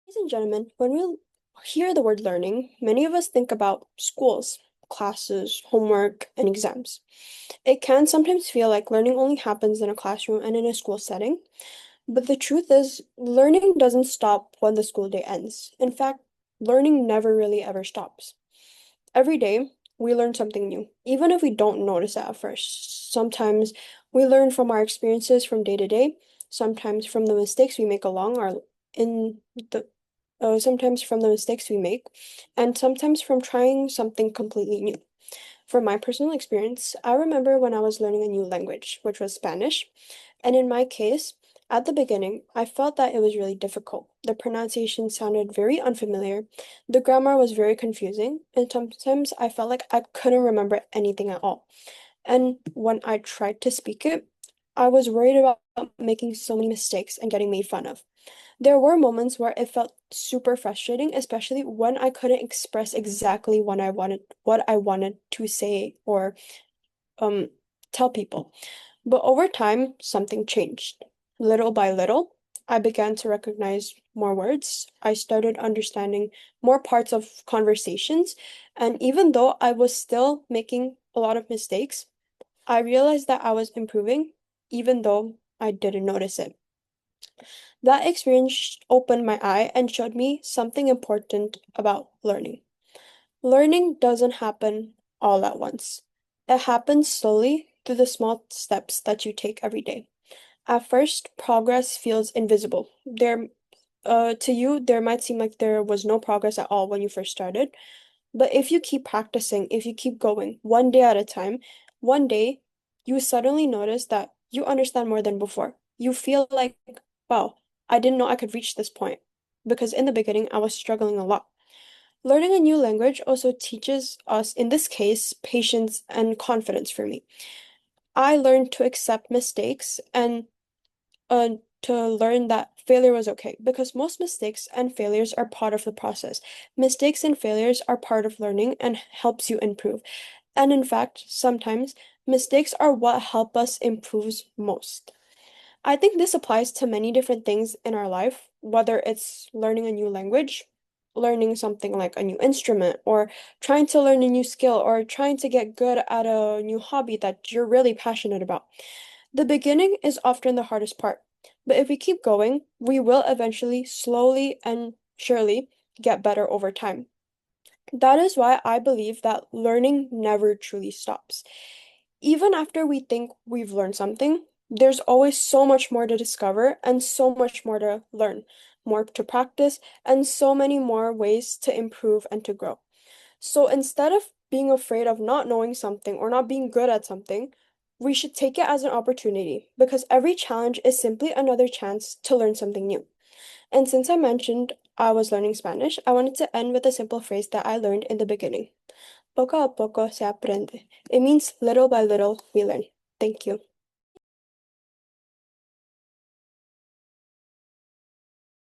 Ladies and gentlemen, when we hear the word learning, many of us think about schools, classes, homework, and exams. It can sometimes feel like learning only happens in a classroom and in a school setting, but the truth is, learning doesn't stop when the school day ends. In fact, learning never really ever stops. Every day, we learn something new, even if we don't notice it at first. Sometimes we learn from our experiences from day to day, sometimes from the mistakes we make along our in the sometimes from the mistakes we make, and sometimes from trying something completely new. From my personal experience, I remember when I was learning a new language, which was Spanish, and in my case, at the beginning, I felt that it was really difficult. The pronunciation sounded very unfamiliar, the grammar was very confusing, and sometimes I felt like I couldn't remember anything at all. And when I tried to speak it, I was worried about making so many mistakes and getting made fun of. There were moments where it felt super frustrating, especially when I couldn't express exactly what I wanted to say or um tell people. But over time, something changed. Little by little, I began to recognize more words. I started understanding more parts of conversations, and even though I was still making a lot of mistakes, I realized that I was improving, even though I didn't notice it. That experience opened my eye and showed me something important about learning. Learning doesn't happen all at once. It happens slowly through the small steps that you take every day. At first, progress feels invisible. To you, there might seem like there was no progress at all when you first started. But if you keep practicing, if you keep going, one day at a time, one day you suddenly notice that you understand more than before. You feel like, wow, I didn't know I could reach this point. Because in the beginning, I was struggling a lot. Learning a new language also teaches us, in this case, patience and confidence for me. I learned to accept mistakes and uh, to learn that failure was okay because most mistakes and failures are part of the process. Mistakes and failures are part of learning and helps you improve. And in fact, sometimes mistakes are what help us improve most. I think this applies to many different things in our life, whether it's learning a new language, learning something like a new instrument, or trying to learn a new skill, or trying to get good at a new hobby that you're really passionate about. The beginning is often the hardest part, but if we keep going, we will eventually, slowly and surely, get better over time. That is why I believe that learning never truly stops. Even after we think we've learned something, there's always so much more to discover and so much more to learn, more to practice, and so many more ways to improve and to grow. So instead of being afraid of not knowing something or not being good at something, we should take it as an opportunity because every challenge is simply another chance to learn something new. And since I mentioned I was learning Spanish, I wanted to end with a simple phrase that I learned in the beginning. Poco a poco se aprende. It means little by little we learn. Thank you.